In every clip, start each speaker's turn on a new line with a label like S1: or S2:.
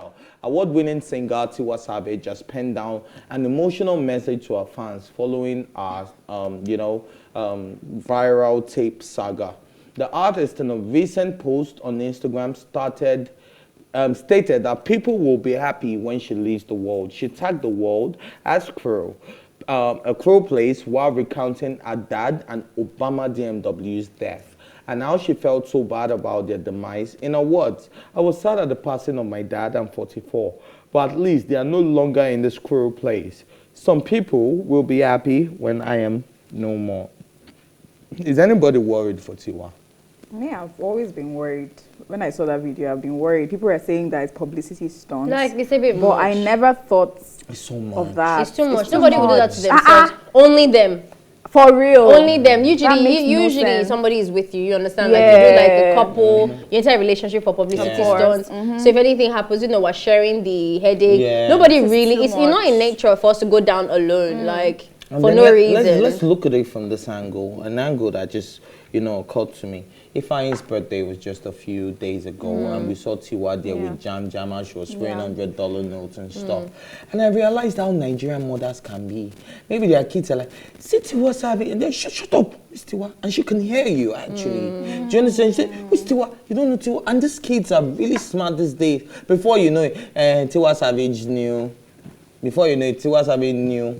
S1: lifestyle. Award-winning singer Tiwa Savage just penned down an emotional message to her fans following our, viral tape saga. The artist in a recent post on Instagram stated that people will be happy when she leaves the world. She tagged the world as cruel. A cruel place while recounting her dad and Obama DMW's death and how she felt so bad about their demise. In her words, I was sad at the passing of my dad. I'm 44, but at least they are no longer in this cruel place. Some people will be happy when I am no more. Is anybody worried for Tiwa?
S2: Me, I've always been worried. When I saw that video, I've been worried. People are saying that it's publicity stunts.
S3: Like, it's a bit
S2: but
S3: much.
S2: I never thought
S1: It's so much.
S2: of that.
S3: It's too much.
S2: It's too
S3: Nobody would do that to
S2: much.
S3: themselves. Only them.
S2: For real.
S3: Only them.
S2: That makes no
S3: Usually
S2: sense.
S3: somebody is with you. You understand? Like you do like a couple, your entire relationship for publicity
S1: Yeah.
S3: stunts. So if anything happens, we're sharing the headache.
S1: Yeah.
S3: Nobody
S2: This is
S3: really.
S2: too
S3: It's not
S2: much.
S3: in nature for us to go down alone, like
S1: And
S3: for
S1: then
S3: no reason.
S1: Let's look at it from this angle, an angle that just, occurred to me. Ifeanyi's birthday was just a few days ago, and we saw Tiwa there with Jam and she was spraying $100 notes and stuff. And I realized how Nigerian mothers can be. Maybe their kids are like, see Tiwa Savage, and then shut up, Miss Tiwa. And she can hear you, actually. Do you understand? She said, Miss Tiwa, you don't know Tiwa. And these kids are really smart these days. Before you know it, Tiwa Savage knew. Before you know it, Tiwa Savage knew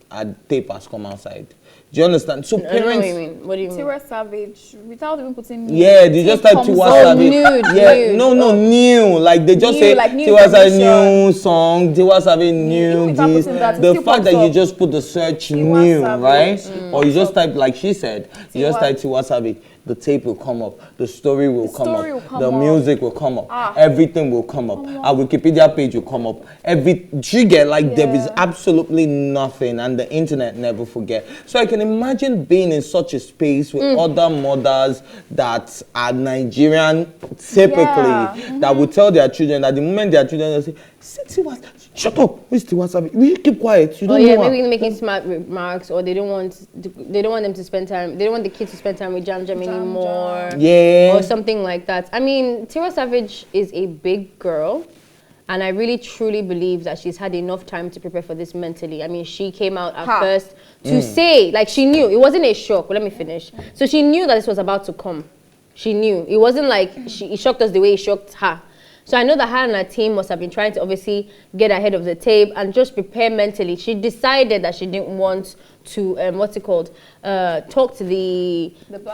S1: a tape has come outside. Do you understand? So
S3: I don't know
S1: parents...
S3: what you mean. What do you mean?
S2: Tiwa Savage, without even putting...
S1: Yeah, they just type Tiwa Savage.
S3: Nude.
S1: New. Like they just
S2: New,
S1: say
S2: like new
S1: Tiwa Savage
S2: information.
S1: new song, Tiwa Savage new
S2: without
S1: this.
S2: putting that, it
S1: The
S2: still
S1: fact that
S2: pops
S1: you
S2: up.
S1: just put the search
S2: Tiwa
S1: new,
S2: Savage.
S1: right? Or you just type, like she said, you just
S2: Tiwa.
S1: type Tiwa Savage, the tape will come up, the story will come
S2: story
S1: up,
S2: will come
S1: the
S2: up.
S1: music will come up,
S2: Ah.
S1: everything will come up. Our Wikipedia page will come up. You get like there is absolutely nothing, and the internet never forget. So I can imagine being in such a space with other mothers that are Nigerian, typically, that would tell their children that the moment their children will say, shut up, Mr. Wasabi, will you keep quiet? You don't know
S3: maybe making smart remarks, or they don't want them to spend time. They don't want the kids to spend time with Jam anymore.
S1: Yeah.
S3: Or something like that. I mean, Tiwa Savage is a big girl, and I really truly believe that she's had enough time to prepare for this mentally. I mean, she came out at first to say, like, she knew it wasn't a shock. But let me finish. So she knew that this was about to come. She knew it wasn't like it shocked us the way it shocked her. So I know that her and her team must have been trying to obviously get ahead of the tape and just prepare mentally. She decided that she didn't want to, talk to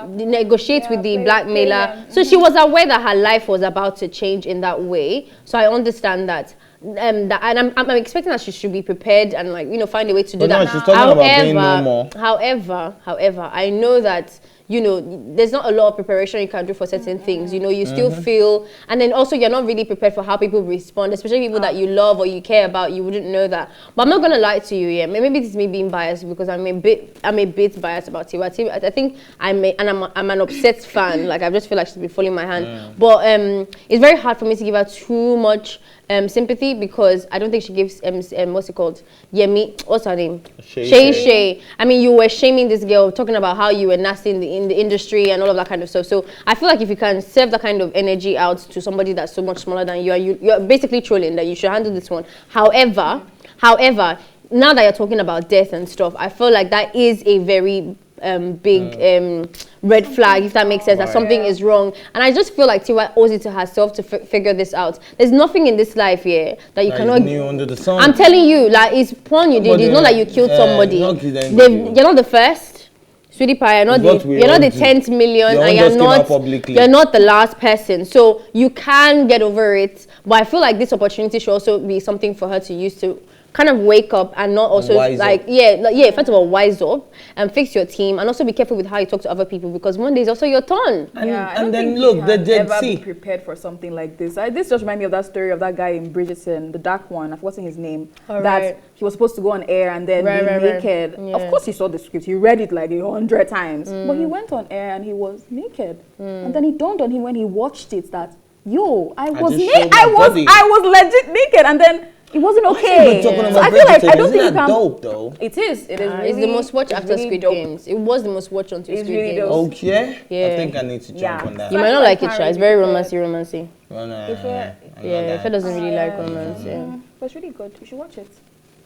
S3: negotiate with the blackmailer. So she was aware that her life was about to change in that way. So I understand that. And I'm expecting that she should be prepared and find a way to do that.
S1: No, she's talking about being no more.
S3: However, I know that there's not a lot of preparation you can do for certain things. You still feel, and then also you're not really prepared for how people respond, especially people that you love or you care about. You wouldn't know that. But I'm not gonna lie to you. Yeah, maybe this is me being biased because I'm a bit biased about Tiwa. I think I'm an obsessed fan. Like I just feel like she's been following my hand. But it's very hard for me to give her too much sympathy because I don't think she gives what's it called? Yemi, what's her name? Shay. I mean, you were shaming this girl, talking about how you were nasty in the industry and all of that kind of stuff. So I feel like if you can serve that kind of energy out to somebody that's so much smaller than you, you're basically trolling that you should handle this one. However, now that you're talking about death and stuff, I feel like that is a very big red flag, if that makes sense, that something is wrong. And I just feel like Tiwa owes it to herself to figure this out. There's nothing in this life here that you cannot...
S1: new under the sun.
S3: I'm telling you, like, it's porn you did. It's not like you killed somebody. You're not the first. Sweetie pie, you're not the 10th million, and you're not the last person. So you can get over it. But I feel like this opportunity should also be something for her to use to kind of wake up and not also first of all, wise up and fix your team, and also be careful with how you talk to other people because one day is also your turn.
S1: And then look, the Dead Sea.
S2: Be prepared for something like this. This just reminds me of that story of that guy in Bridgerton, the dark one. I've forgotten his name. That he was supposed to go on air and then be naked. Yeah. Of course, he saw the script. He read it like 100 times, but he went on air and he was naked. And then it dawned on him when he watched it that I was legit naked, and then It wasn't okay.
S1: Talking
S2: So
S1: about
S2: I feel like
S1: Bridgerton,
S2: I don't
S1: isn't
S2: think you
S1: that
S2: can.
S1: dope though.
S2: It is. It is. Really,
S3: It's the most watched after
S2: really
S3: Squid
S2: dope.
S3: Games. It was the most watched until
S2: It's
S3: Squid
S2: really
S3: Games.
S2: dope.
S1: Okay.
S3: Yeah.
S1: I think I need to jump on that.
S3: You
S2: So I
S3: might
S2: feel
S3: not like
S2: like
S3: it, Sha. It's
S2: Harry
S3: very
S2: did it.
S3: romancy.
S1: Well, no,
S2: If it-
S3: Yeah, Ife doesn't really like romance. Yeah.
S2: But it's really good. You should watch it.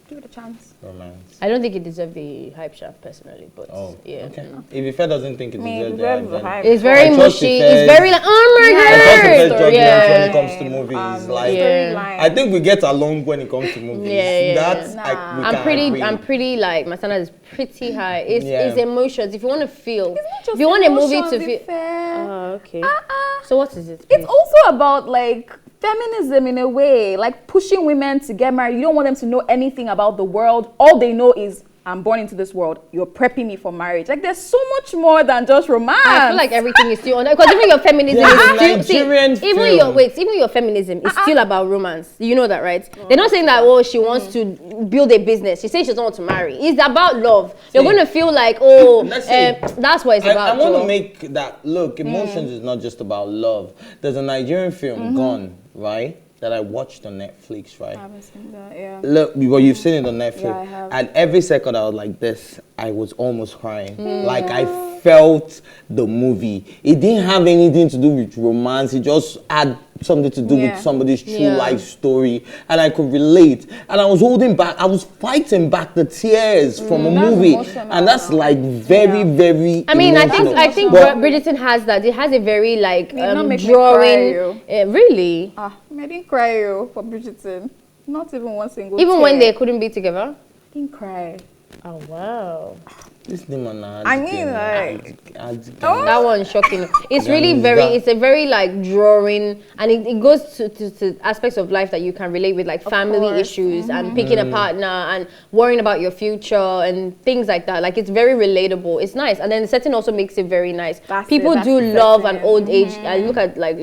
S2: Give it a chance.
S1: romance.
S3: I don't think it deserves the hype, Sha, personally. But
S1: Oh,
S3: yeah.
S1: okay. If Ife doesn't think it
S2: Me,
S1: deserves the
S2: the
S1: hype,
S2: hype.
S3: It's very
S1: I trust
S3: mushy.
S1: Ife's-
S3: It's very like, oh my
S2: Yeah,
S1: I trust
S3: god.
S1: Ife's judgment when
S3: Yeah.
S1: it comes to movies. Like,
S3: Yeah.
S1: I think we get along when it comes to movies.
S3: Yeah.
S1: That's
S2: Nah.
S1: we
S3: I'm
S1: can
S3: pretty.
S1: agree.
S3: I'm pretty like my standard is pretty high. It's
S1: Yeah.
S3: emotions. If you want to feel,
S2: It's not just
S3: if you want a movie to
S2: emotions,
S3: feel.
S2: Ife.
S3: Oh, okay. So what is it?
S2: It's
S3: please?
S2: also about like feminism in a way, like pushing women to get married. You don't want them to know anything about the world. All they know is I'm born into this world. You're prepping me for marriage. Like there's so much more than just romance.
S3: I feel like everything is still on that because even your feminism
S1: Yeah,
S3: is still
S1: Nigerian
S3: even your feminism is still about romance. You know that, right? They're not saying that she wants to build a business. She says she doesn't want to marry. It's about love. You're going to feel like that's what it's about.
S1: I want
S3: Joe.
S1: to make that look. Emotions is not just about love. There's a Nigerian film, Gone, right? That I watched on Netflix, right?
S2: I haven't seen that, yeah.
S1: Look, well, you've seen it on Netflix.
S2: Yeah, I have.
S1: And every second I was like this, I was almost crying. Like I felt the movie. It didn't have anything to do with romance. It just had something to do with somebody's true life story. And I could relate. And I was holding back, I was fighting back the tears from a movie.
S2: emotional.
S1: And that's like very, very
S3: I mean,
S1: emotional.
S3: I think
S1: But-
S3: Bridgerton has that. It has a very like
S2: Did not make me
S3: drawing.
S2: cry,
S3: Really?
S2: I didn't cry for Bridgerton. Not even one single
S3: Even
S2: tear.
S3: when they couldn't be together.
S2: didn't cry.
S3: Oh wow.
S1: This name on
S2: I mean, like-
S3: That one's shocking. It's really
S1: Yeah,
S3: very,
S1: that-
S3: it's a very like drawing, and it goes to aspects of life that you can relate with, like family
S2: course.
S3: issues and picking a partner and worrying about your future and things like that. Like it's very relatable. It's nice, and then the setting also makes it very nice.
S2: That's
S3: People
S2: it,
S3: do
S2: that's the
S3: love an
S2: setting.
S3: old age. I look at like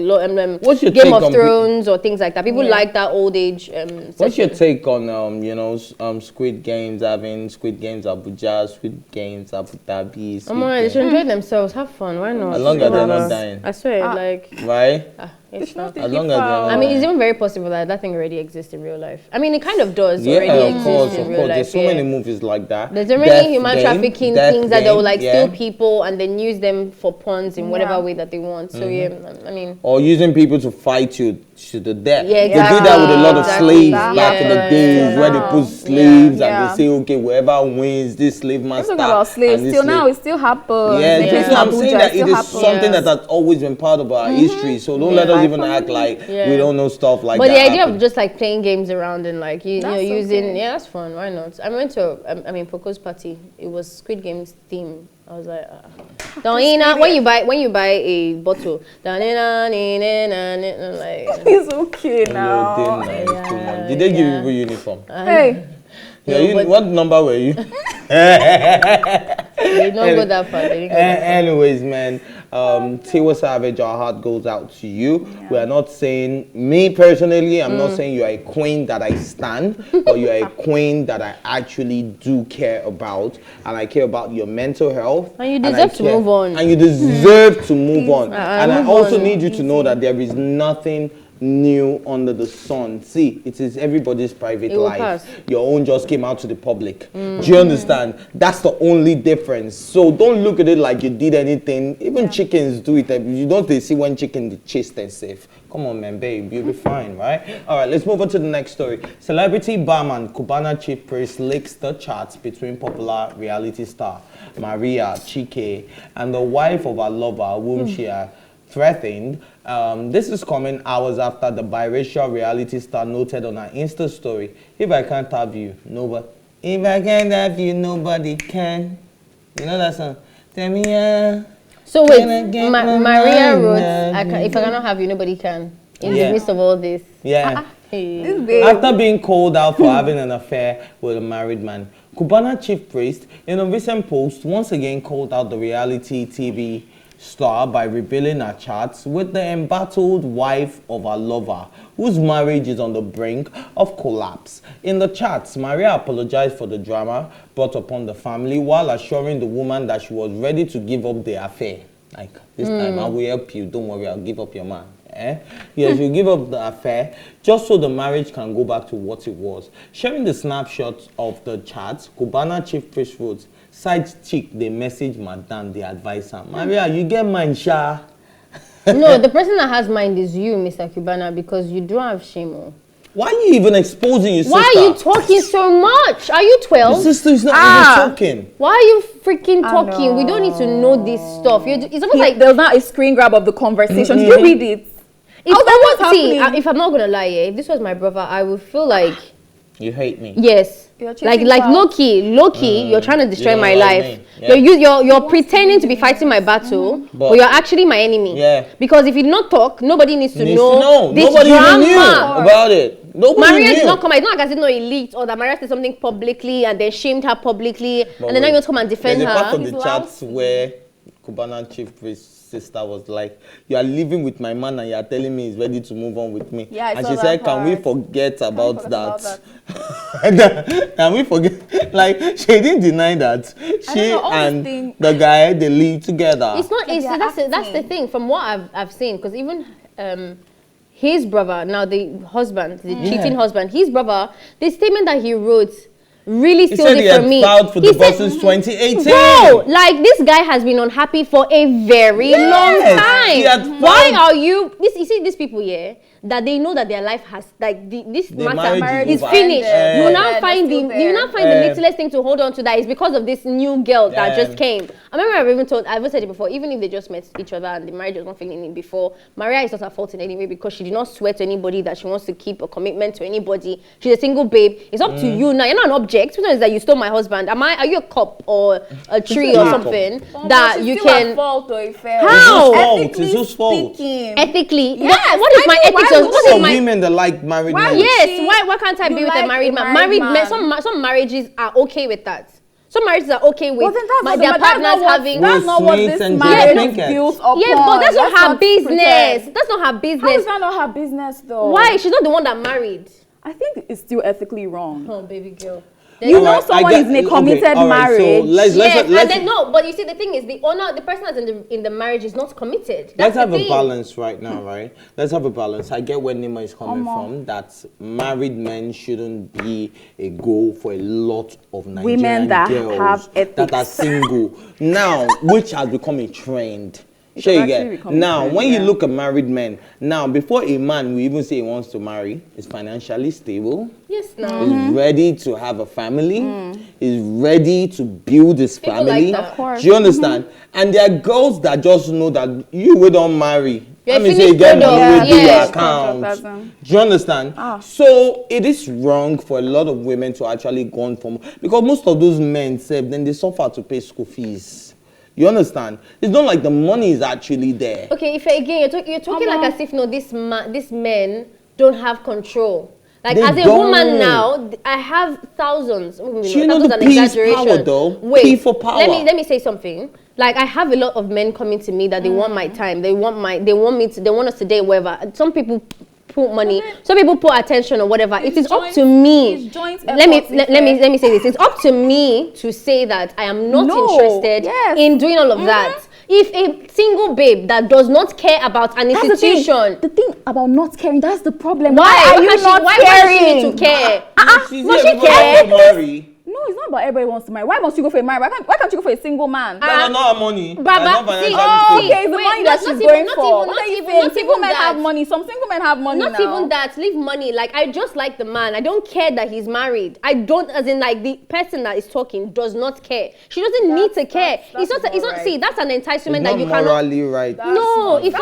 S1: What's your
S3: Game
S1: take
S3: of
S1: on
S3: Thrones or things like that. People like that old age.
S1: What's your
S3: setting.
S1: take on Squid Games having Squid Games Abuja, Squid Games Abu Dhabi? Squid
S3: They
S1: Games-
S3: should enjoy themselves, have fun. Why not?
S1: As long as they're not dying,
S3: I swear, like.
S1: right?
S3: It's fun.
S1: As long as they're not
S3: I mean, it's
S1: dying.
S3: even very possible that thing already exists in real life. I mean, it kind of does
S1: Yeah,
S3: already
S1: of
S3: exist
S1: course,
S3: in
S1: of
S3: real
S1: course.
S3: life.
S1: There's so many movies like that.
S3: There's so many
S1: Death
S3: human
S1: Game,
S3: trafficking
S1: Death
S3: things that they'll
S1: Game,
S3: like
S1: yeah.
S3: steal people and then use them for pawns in whatever
S2: Yeah.
S3: way that they want. So yeah, I mean,
S1: Or using people to fight you to the death.
S3: Yeah,
S1: They did that with a lot of
S3: exactly.
S1: slaves
S3: Exactly.
S1: back in the
S3: Yeah.
S1: days where they
S2: Yeah.
S1: put slaves
S2: Yeah.
S1: and they say, okay, whoever wins, this slave
S2: I'm
S1: master.
S2: talking about slaves.
S1: and this
S2: Till
S1: slave-
S2: now, it still happens.
S1: Yeah,
S2: The case
S1: so I'm
S2: in
S1: saying
S2: Abuja,
S1: that it
S2: still
S1: is
S2: happens.
S1: something that has always been part of our history. So don't let us even act like we don't know stuff like
S3: but
S1: that.
S3: the idea
S1: happened.
S3: of just like playing games around and like you know
S2: That's
S3: using
S2: okay.
S3: that's fun. Why not? I went to Poco's party. It was Squid Games theme. I was like, when you buy a bottle, like
S2: It's okay now.
S1: Did they give you uniform?
S2: Hey,
S3: but-
S1: What number were you?
S3: they don't go that far. They didn't go that far.
S1: Anyways, man, Tiwa Savage, our heart goes out to you. We are not saying, me personally, I'm not saying you are a queen that I stand, but you are a queen that I actually do care about, and I care about your mental health.
S3: And you
S1: I
S3: deserve to
S1: care-
S3: move on.
S1: And you deserve to move on. And I
S3: move
S1: also
S3: on.
S1: need you to know that there is nothing new under the sun. See, it is everybody's private
S3: It will
S1: life.
S3: pass.
S1: Your own just came out to the public. Do you understand? That's the only difference. So don't look at it like you did anything. Even chickens do it. You don't they see when chicken they chase themselves. Come on, man, babe, you'll be fine, right? All right, let's move on to the next story. Celebrity barman Cubana Chief Priest leaks the charts between popular reality star Maria Chike and the wife of her lover, whom she threatened. This is coming hours after the biracial reality star noted on her Insta story, "If I can't have you, nobody. If I can't have you, nobody can." You know that song? Tell me,
S3: So wait,
S1: Can I get my
S3: Maria
S1: mind
S3: wrote,
S1: up?
S3: "If I cannot have you, nobody can." In
S1: Yeah.
S3: the midst of all this,
S1: yeah.
S2: this babe.
S1: After being called out for having an affair with a married man, Cubana Chief Priest, in a recent post, once again called out the reality TV star by revealing her chats with the embattled wife of her lover, whose marriage is on the brink of collapse. In the chats, Maria apologized for the drama brought upon the family while assuring the woman that she was ready to give up the affair. Like, this time I will help you, don't worry, I'll give up your man. Yes, you give up the affair just so the marriage can go back to what it was. Sharing the snapshots of the chats, Cubana Chief Priest wrote, side chick, they message madam, they advise her. Maria, you get mine, sha.
S3: No, the person that has mind is you, Mr. Cubana, because you don't have shame.
S1: Why are you even exposing your sister?
S3: Why are you talking so much? Are you 12?
S1: Your sister is not even talking.
S3: Why are you freaking talking? We don't need to know this stuff. It's almost like
S2: there's not a screen grab of the conversation. Did you read it?
S3: It's almost, see, if I'm not gonna lie, if this was my brother, I would feel like
S1: you hate me.
S3: Yes. Like low-key, you're trying to destroy my life. Yeah. You're pretending to be fighting my battle, but you're actually my enemy. Yeah. Because if you don't talk, nobody needs to know this
S1: nobody
S3: drama
S1: knew about it.
S3: Maria did not come. It's not like I said no, it leaked or that Maria said something publicly and they shamed her publicly, but and then now you want to come and defend her.
S1: There's a part of the chats where Cubana Chief Priest sister was like, you are living with my man and you are telling me he's ready to move on with me. Yeah, and she said, can we forget about that? Can we forget? Like, she didn't deny that she and the guy, they live together.
S3: It's not, that's the thing from what I've seen, because even his brother, now the husband, the cheating husband, his brother, the statement that he wrote really sealed it for me.
S1: He filed for divorce since 2018.
S3: Bro, like this guy has been unhappy for a very long time. Why are you? You see these people here that they know that their life has this matter is finished. You will now find the littlest thing to hold on to that is because of this new girl that just came. I remember I've even said it before. Even if they just met each other and the marriage was not feeling it before, Maria is not her fault in any way because she did not swear to anybody that she wants to keep a commitment to anybody. She's a single babe. It's up to you now. You're not an object. Sometimes that you stole my husband. Are you a cop or a tree or something that you can?
S2: Fault or
S3: how?
S1: It's whose fault?
S3: Ethically, what is my ethics? What is my
S1: women that like married men?
S3: Yes. Why can't I be with a married man? Married men. Some marriages are okay with that. Some marriages are okay with their partners having.
S2: That's not what this marriage builds upon.
S3: Yeah, but that's not her business. That's not her business.
S2: How is that not her business though?
S3: Why? She's not the one that married.
S2: I think it's still ethically wrong.
S3: Oh, baby girl.
S2: You know someone is in a committed marriage.
S1: So let's
S3: no, but you see the thing is the person that's in the marriage is not committed.
S1: Let's have a balance right now, right? Let's have a balance. I get where Nima is coming from, that married men shouldn't be a goal for a lot of Nigerian girls that are single. Now, which has become a trend. Sure you get. Now, when you look at married men, now before a man will even say he wants to marry, is financially stable.
S3: Yes, no.
S1: Is ready to have a family. Is ready to build his family.
S3: Like, of course.
S1: Do you understand? And there are girls that just know that you will don't marry.
S3: Let
S1: me say again, your account. Do you understand? So it is wrong for a lot of women to actually go on from, because most of those men said then they suffer to pay school fees. You understand? It's not like the money is actually there.
S3: Okay, if again you're talking like as if these men don't have control. Like as a woman now, I have thousands.
S1: You know the P is power though.
S3: Wait,
S1: P for power.
S3: Let me say something. Like I have a lot of men coming to me that they want my time. They want us to date, whatever. Some people put money. Some people put attention or whatever. It is up to me. Let me say this. It's up to me to say that I am not interested in doing all of that. If a single babe that does not care about an institution,
S2: the thing about not caring, that's the problem.
S3: Why are you not caring? To care?
S1: Must she care?
S2: No, it's not about everybody wants to marry. Why must you go for a marriage? Why can't you go for a single man?
S1: That's not her money.
S2: Baba, okay, it's the money that she's going for. Not single men have money. Some single men have money now.
S3: Not even that. Leave money. Like, I just like the man. I don't care that he's married. I don't, as in, like, the person that is talking does not care. She doesn't need to care. It's not, see, that's an enticement that you cannot.
S1: Morally right.
S3: No, if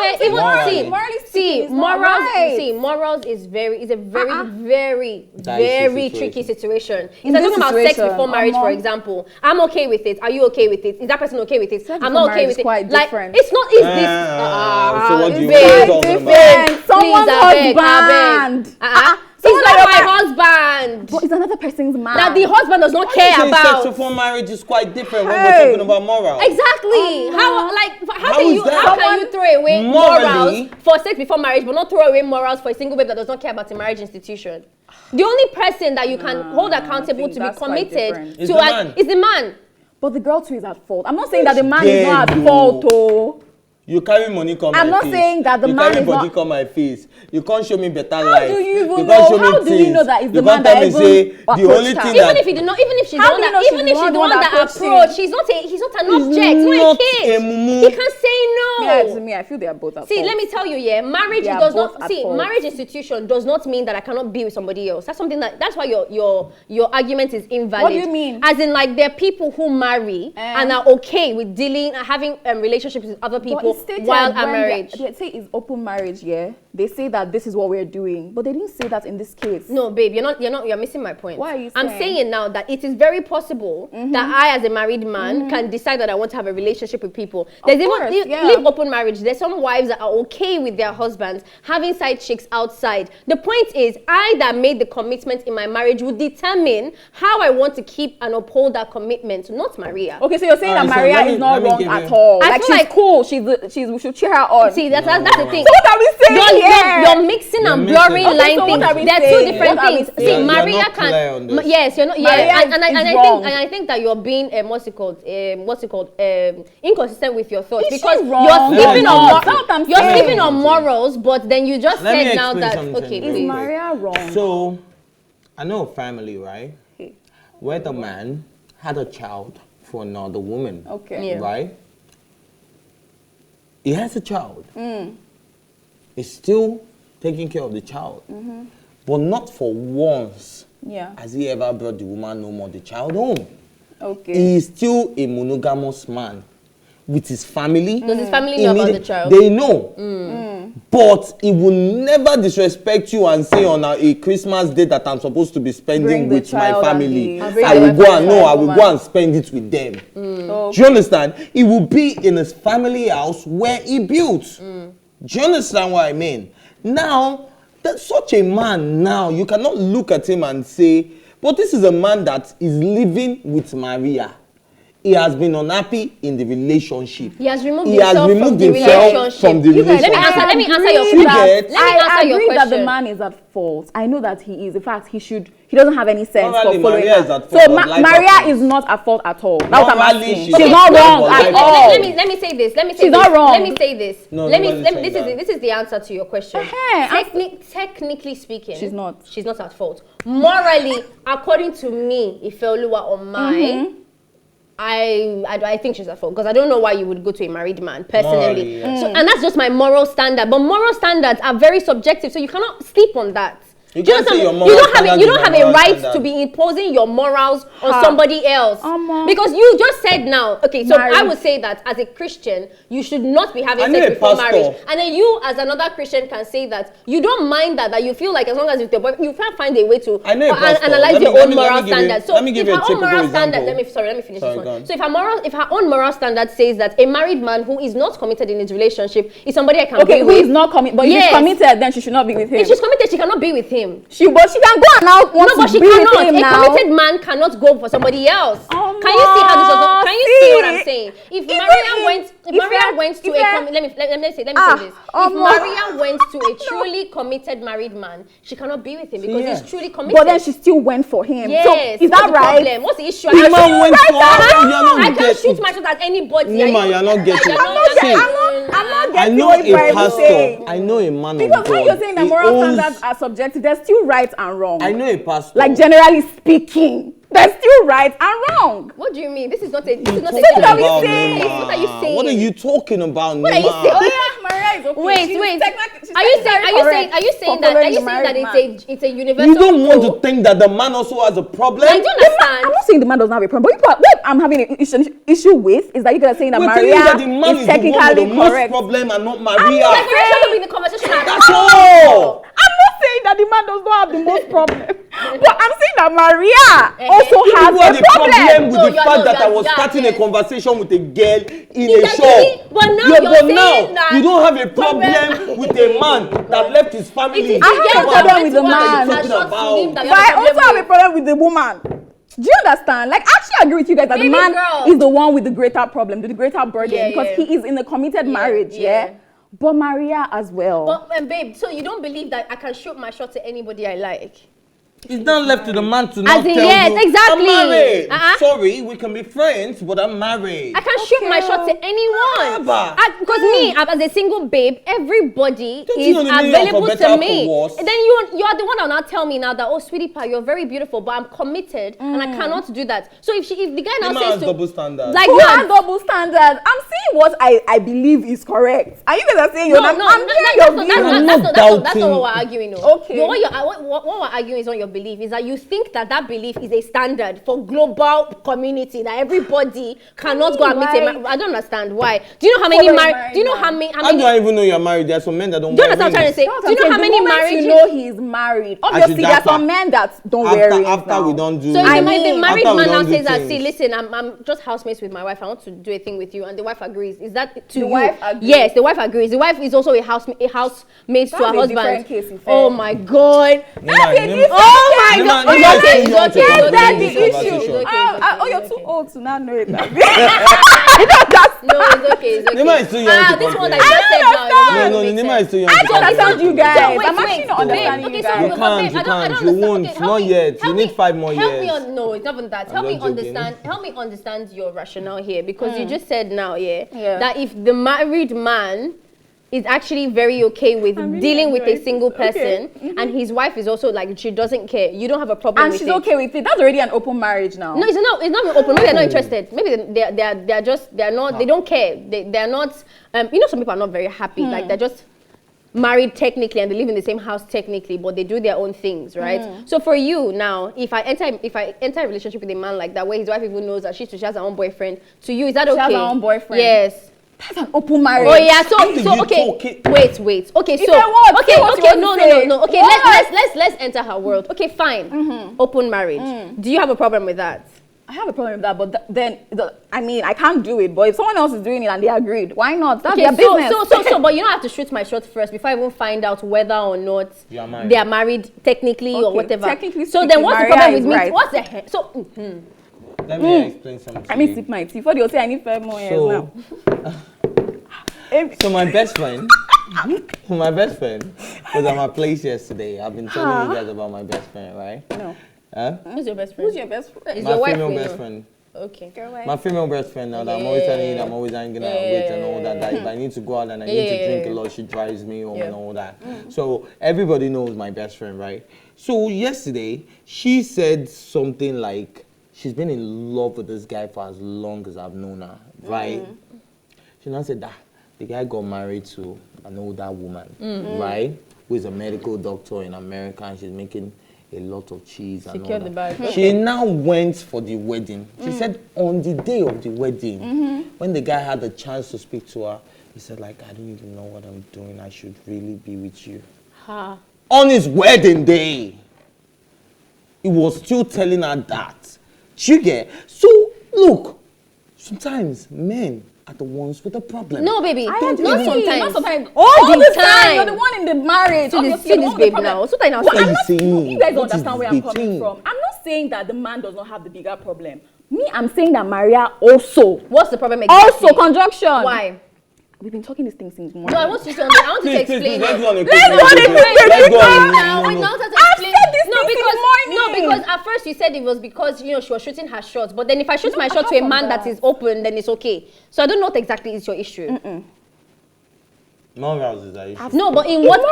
S3: morals is a very tricky situation. It's like talking about sex before marriage, for example. I'm okay with it. Are you okay with it? Is that person okay with it? I'm not okay with it.
S2: Quite
S3: like,
S2: different.
S3: it's not. Is this?
S1: So what do you think?
S2: Someone's husband.
S3: He's not my husband.
S2: But it's another person's man.
S3: That the husband does not care about.
S1: Sex before marriage is quite different when we're talking about morals.
S3: Exactly. How can you throw away morals for sex before marriage, but not throw away morals for a single babe that does not care about a marriage institution? The only person that you can hold accountable to be committed is the man.
S2: But the girl too is at fault. I'm not saying that the man is not at fault, though.
S1: You carry money come
S2: I'm
S1: my
S2: not
S1: face.
S2: saying that the
S1: you
S2: man
S1: carry
S2: is
S1: body
S2: not.
S1: come my face. You can't show me better
S2: How
S1: life.
S2: do you even
S1: can't
S2: know?
S1: show me
S2: How do you
S1: things.
S2: know that it's the
S1: You
S2: man
S1: can't
S2: that
S1: tell me
S2: even
S1: say the
S2: approached
S1: only
S2: her?
S1: thing
S3: Even
S1: that
S3: if he did not, even if she's
S2: How
S3: the one
S2: do you
S3: that,
S2: know
S3: even
S2: she's
S3: if she's the one that
S2: approached him?
S3: approached, he's not an object, not a
S1: not
S3: kid.
S1: a mumu.
S3: He can say no.
S2: Yeah, to me, I feel they are both at
S3: See,
S2: fault.
S3: let me tell you, marriage
S2: They are
S3: does
S2: both
S3: not
S2: at
S3: see
S2: fault.
S3: marriage institution does not mean that I cannot be with somebody else. That's something that's why your argument is invalid.
S2: What do you mean?
S3: As in, like, there are people who marry and are okay with dealing and having relationships with other people while at marriage.
S2: They say it's open marriage, yeah. They say that this is what we're doing, but they didn't say that in this case.
S3: No, babe, you're missing my point.
S2: Why are you
S3: I'm saying now that it is very possible that I, as a married man, can decide that I want to have a relationship with people. There's leave open marriage. There's some wives that are okay with their husbands having side chicks outside. The point is, I that made the commitment in my marriage would determine how I want to keep and uphold that commitment, not Maria.
S2: Okay, so you're saying that
S1: so
S2: Maria is not wrong at all.
S3: I
S2: Like,
S3: feel
S2: she's cool. We should cheer her on.
S3: See, that's the thing.
S2: So what are we saying here?
S3: You're mixing and blurring
S2: Okay,
S3: line
S2: so what
S3: things.
S2: are we
S3: They're
S2: saying?
S3: two different
S2: What are we
S3: things.
S2: saying?
S3: See,
S1: You're
S3: Maria
S1: not clear on this.
S3: yes, you're not.
S2: Maria
S3: And I think that you're being inconsistent with your thoughts, because you're sleeping on morals, but then you just
S1: Let me
S3: said now
S1: explain
S3: that
S1: something
S3: okay,
S1: real
S2: Is
S3: please.
S1: quick.
S2: Maria wrong?
S1: So, I know a family, right? Where the man had a child for another woman.
S2: Okay.
S3: Yeah.
S1: Right? He has a child. He's still taking care of the child. But not for once
S2: Yeah.
S1: has he ever brought the woman no more the child home.
S2: Okay.
S1: He is still a monogamous man with his family.
S3: Does his family know about the child?
S1: They know. But he will never disrespect you and say on a Christmas day that I'm supposed to be spending
S2: Bring the
S1: with my
S2: child
S1: family.
S2: and the-
S1: I will go and
S2: family.
S1: I will go and spend it with them. Do you understand? He will be in his family house where he built. Do you understand what I mean? Now, that such a man now, you cannot look at him and say, but this is a man that is living with Maria. He has been unhappy in the relationship.
S3: He has removed himself from the
S1: relationship.
S3: Let me answer your
S1: question.
S2: I agree that the man is at fault. I know that he is. In fact, he doesn't have any sense for following
S1: Maria
S2: her.
S1: is at fault,
S2: So
S1: but life
S2: Maria
S1: happens.
S2: is not at fault at all. That's what I'm
S1: Normally,
S2: asking.
S1: she's
S2: She's
S1: not
S2: not wrong
S1: but
S2: at
S1: life
S2: all.
S3: Let me say this.
S2: She's not wrong.
S3: Let me say this.
S1: No,
S3: This is the answer to your question. Technically speaking,
S2: She's not.
S3: She's not at fault. Morally, according to me, Ifeoluwa or mine, I think she's at fault, because I don't know why you would go to a married man personally.
S1: Morally, yeah.
S3: So, and that's just my moral standard. But moral standards are very subjective, so you cannot sleep on that.
S1: You
S3: Do you
S1: can't say
S3: understand?
S1: your
S3: You
S1: moral
S3: don't have a
S1: standard
S3: right
S1: is your
S3: to be imposing your morals on
S2: Ha.
S3: somebody else. Because you just said now, okay, so
S2: Marriage.
S3: I would say that as a Christian, you should not be having
S1: I know
S3: sex
S1: a
S3: before
S1: pastor.
S3: marriage. And then you, as another Christian, can say that you don't mind that you feel like as long as it's your boyfriend, you can't find a way to
S1: I know a pastor.
S3: analyze
S1: Let me-
S3: your
S1: let
S3: own
S1: me- let me
S3: moral
S1: give you-
S3: standards. So
S1: let me give
S3: if
S1: you a
S3: her own
S1: typical
S3: moral standard,
S1: example.
S3: let me finish
S1: Sorry,
S3: this
S1: go
S3: one.
S1: on.
S3: So if her own moral standard says that a married man who is not committed in his relationship is somebody I can
S2: Okay,
S3: be
S2: who
S3: with.
S2: is not committed? But if
S3: Yes.
S2: she's committed, then she should not be with him.
S3: If she's committed, she cannot be with him.
S2: But she can go and now want
S3: No, but
S2: to
S3: she
S2: be with
S3: cannot.
S2: him
S3: A
S2: now.
S3: committed man cannot go for somebody else.
S2: Oh,
S3: Can you see how this was? Can you see what I'm
S2: see.
S3: saying? If
S2: Even
S3: Maria went to
S2: if
S3: a let me say this.
S2: oh,
S3: If Maria went to a truly committed married man, she cannot be with him because
S1: Yes.
S3: he's truly committed.
S2: But then she still went for him.
S3: Yes.
S2: So is that
S3: What's the
S2: right?
S3: problem? What's the issue?
S1: The man went for
S3: I can't shoot my shot at anybody.
S1: Nima, you're not getting
S3: You're
S1: it. See,
S2: I'm not
S1: I
S2: getting
S1: know
S2: what
S1: a
S2: you're saying.
S1: pastor. I know a man of
S2: Because
S1: God.
S2: when you're saying that
S1: He
S2: moral
S1: owns-
S2: standards are subjective, there's still right and wrong.
S1: I know a pastor.
S2: Like generally speaking, there's still right and wrong.
S3: What do you mean? This is not a. This is not
S1: Talking
S3: a.
S2: what are we
S1: about
S2: saying?
S1: Nima.
S3: What are you saying?
S1: What are you talking about,
S3: What are you
S1: Nima?
S3: saying?
S2: Oh yeah, Maria is okay.
S3: Wait. Are you saying that it's a universal?
S1: You don't want
S3: rule?
S1: to think that the man also has a problem?
S3: I do understand.
S2: I'm not saying the man doesn't have a problem, but what I'm having an issue with is that you guys are saying that
S1: We're
S2: Maria
S1: telling you that the man
S2: is
S1: is the one with
S2: technically
S1: the most
S2: correct.
S1: problem and not
S3: Like,
S1: Maria.
S3: we're trying to be in the conversation.
S1: That's all.
S2: I'm not saying that the man does not have the most problem, but I'm saying that Maria also
S1: You
S2: has
S1: people had
S2: a
S1: a problem
S2: problem.
S1: with
S3: No,
S1: the fact that I was starting a conversation with a girl in a shop.
S3: But now
S1: Yeah,
S3: you're
S1: but
S3: saying
S1: now
S3: that
S1: you don't have a problem with a man that left his family.
S2: I have a problem with the man.
S3: But
S2: But I also have a problem with the woman. Do you understand? Like, I actually agree with you guys that
S3: Baby
S2: the man
S3: girl.
S2: is the one with the greater problem, with the greater burden,
S3: Yeah,
S2: because
S3: yeah.
S2: he is in a committed marriage, yeah? But Maria as well.
S3: But babe, so you don't believe that I can shoot my shot to anybody I like?
S1: It's not left to the man to not tell
S3: yes,
S1: you,
S3: exactly.
S1: I'm married. Sorry, we can be friends, but I'm married.
S3: I can shoot my shot to anyone. Because me, as a single babe, everybody is available to me. Then you are the one that will not tell me now that, oh, sweetie pie, you're very beautiful, but I'm committed and I cannot do that. So if the guy now says to...
S1: double standard.
S2: Like you have double standard. I'm saying what I believe is correct. And you guys are saying that's
S3: not what we're arguing.
S2: Okay.
S3: What we're arguing is on your belief is that you think that belief is a standard for global community, that everybody cannot go and meet a man. I don't understand why. Do you know how many married? Do you know how many?
S1: How do I even know you're married? There's some men that don't.
S3: Do you understand what I'm trying to say? Do you know how many marriages?
S2: You know he's married. Obviously, there's some men that don't wear rings
S1: after we don't do.
S3: So the married man now says that, see, listen, I'm just housemates with my wife. I want to do a thing with you, and the wife agrees. Is that to you?
S2: Wife agrees.
S3: Yes, the wife agrees. The wife is also a housemate to her husband. Oh my God.
S2: Oh my God.
S3: It's okay.
S2: That's the issue. Oh, you're too old to not know it. No,
S3: it's okay.
S1: Nima is too young to
S3: this one that
S2: I
S3: you said now.
S1: No, Nima is too young.
S2: I don't understand you guys. I'm actually not
S3: Babe,
S2: understanding
S3: okay,
S2: you
S3: so
S2: guys.
S1: You can't. You won't. Not yet. You need 5 more years.
S3: No, it's not even that. Help me understand your rationale here, because you just said now, that if the married man is actually very okay with dealing with a single person, and his wife is also like, she doesn't care, you don't have a problem with it.
S2: And she's okay with it. That's already an open marriage now.
S3: No, it's not even open. Maybe they're not interested. Maybe they're not, they don't care. They're not, some people are not very happy. Like, they're just married technically and they live in the same house technically, but they do their own things, right? So for you now, if I enter a relationship with a man like that, where his wife even knows that she has her own boyfriend, to you, is that okay?
S2: She has her own boyfriend.
S3: Yes.
S2: That's an open marriage.
S3: Oh yeah, so okay. Wait. Okay, so no. Okay, let's enter her world. Okay, fine. Open marriage. Do you have a problem with that?
S2: I have a problem with that, but then I can't do it. But if someone else is doing it and they agreed, why not? That's their business.
S3: So, but you don't have to shoot my shot first before I even find out whether or not they are married technically or whatever.
S2: Technically
S3: so then, what's the problem with me? Right. What's the heck? So.
S1: Let me explain something.
S2: Let me sip my tea. Before they'll say I need 5 more years now.
S1: So my best friend was at my place yesterday. I've been telling you guys about my best friend, right?
S2: No.
S3: Who's your best friend?
S2: Who's your best friend?
S3: My
S1: female best friend.
S3: Okay.
S1: My female best friend now that I'm always telling you that I'm always hanging out with and all that. That if I need to go out and I need to drink a lot, she drives me home and all that. So everybody knows my best friend, right? So yesterday, she said something like, she's been in love with this guy for as long as I've known her, right? She now said that the guy got married to an older woman, right? Who is a medical doctor in America, and she's making a lot of cheese and all that. She now went for the wedding. She said on the day of the wedding, when the guy had the chance to speak to her, he said like, I don't even know what I'm doing. I should really be with you. On his wedding day, he was still telling her that. You get? So, look, sometimes men are the ones with the problem.
S3: No, baby.
S2: Not
S3: sometimes.
S2: All the time. You're the one in the marriage.
S3: See this babe now. So
S2: you guys understand where I'm coming from. I'm not saying that the man does not have the bigger problem. Me, I'm saying that Maria also.
S3: What's the problem exactly?
S2: Also, conjunction.
S3: Why?
S2: We've been talking these things since morning.
S3: No, I want you to explain.
S1: Let's go on a
S3: because at first you said it was because she was shooting her shots, but then if I shoot my shot to a man that is open, then it's okay. So I don't know what exactly is your issue.
S1: Morals is that issue.
S3: No, but in what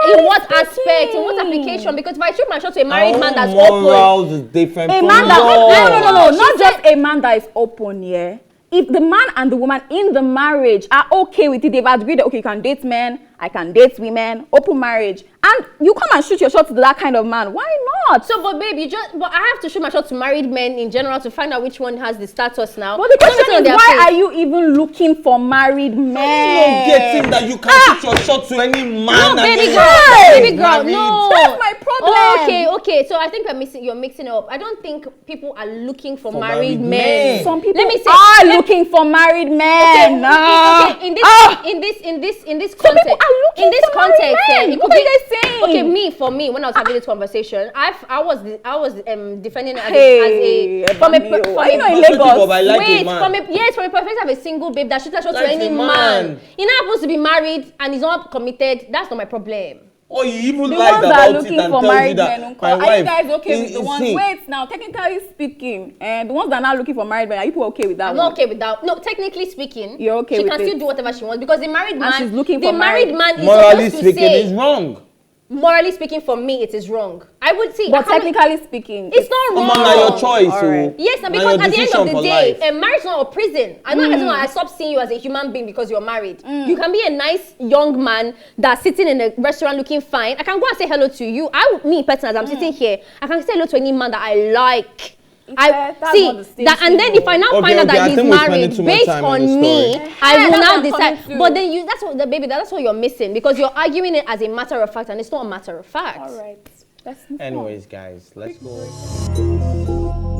S3: aspect, in what application? Because if I shoot my shot to a married man that's open,
S1: morals is different.
S2: A man that not just a man that is open, yeah. If the man and the woman in the marriage are okay with it, they've agreed that, okay, you can date men, I can date women, open marriage, and you come and shoot your shot to that kind of man, why not?
S3: So, but babe, but I have to shoot my shot to married men in general to find out which one has the status now.
S2: But the question is, why are you even looking for married men?
S1: I'm not getting that you can shoot your shot to any man.
S3: No, baby girl, no.
S2: That's my problem.
S3: Okay. So I think you're mixing it up. I don't think people are looking for married men.
S2: Some people are looking for married men.
S3: Okay. In this context. In this context,
S2: what are you guys saying?
S3: Okay, for me, when I was having this conversation, I was defending it as from a perspective of a single babe that shoots a shot to any man. He now happens to be married and he's not committed. That's not my problem.
S1: Or you even
S2: the
S1: lies
S2: ones that
S1: about
S2: are looking
S1: it and
S2: for
S1: tells you
S2: married
S1: that
S2: men,
S1: my
S2: are
S1: wife
S2: you guys okay with the
S1: is
S2: ones?
S1: sick.
S2: Wait, now technically speaking, and the ones that are not looking for married men, are you okay with that?
S3: I'm not okay with that. No, technically speaking,
S2: you're okay
S3: she
S2: with
S3: can
S2: it.
S3: still do whatever she wants because the married man,
S2: she's looking
S3: the
S2: for
S3: married man is
S1: morally
S3: supposed to
S1: speaking,
S3: say,
S1: is wrong.
S3: Morally speaking, for me, it is wrong. I would see.
S2: But technically speaking,
S3: it's not wrong.
S1: Come on, now your choice.
S2: Right.
S3: Yes, and
S1: now
S3: because
S1: your
S3: at the end of the day,
S1: life.
S3: a marriage is not a prison. I know I stopped seeing you as a human being because you're married. You can be a nice young man that's sitting in a restaurant looking fine. I can go and say hello to you. Me personally, as I'm sitting here, I can say hello to any man that I like. I see that, and then if I now find out that he's married based on me, I will now decide. But then that's what you're missing because you're arguing it as a matter of fact, and it's not a matter of fact.
S2: All right.
S1: Anyways, guys, let's go.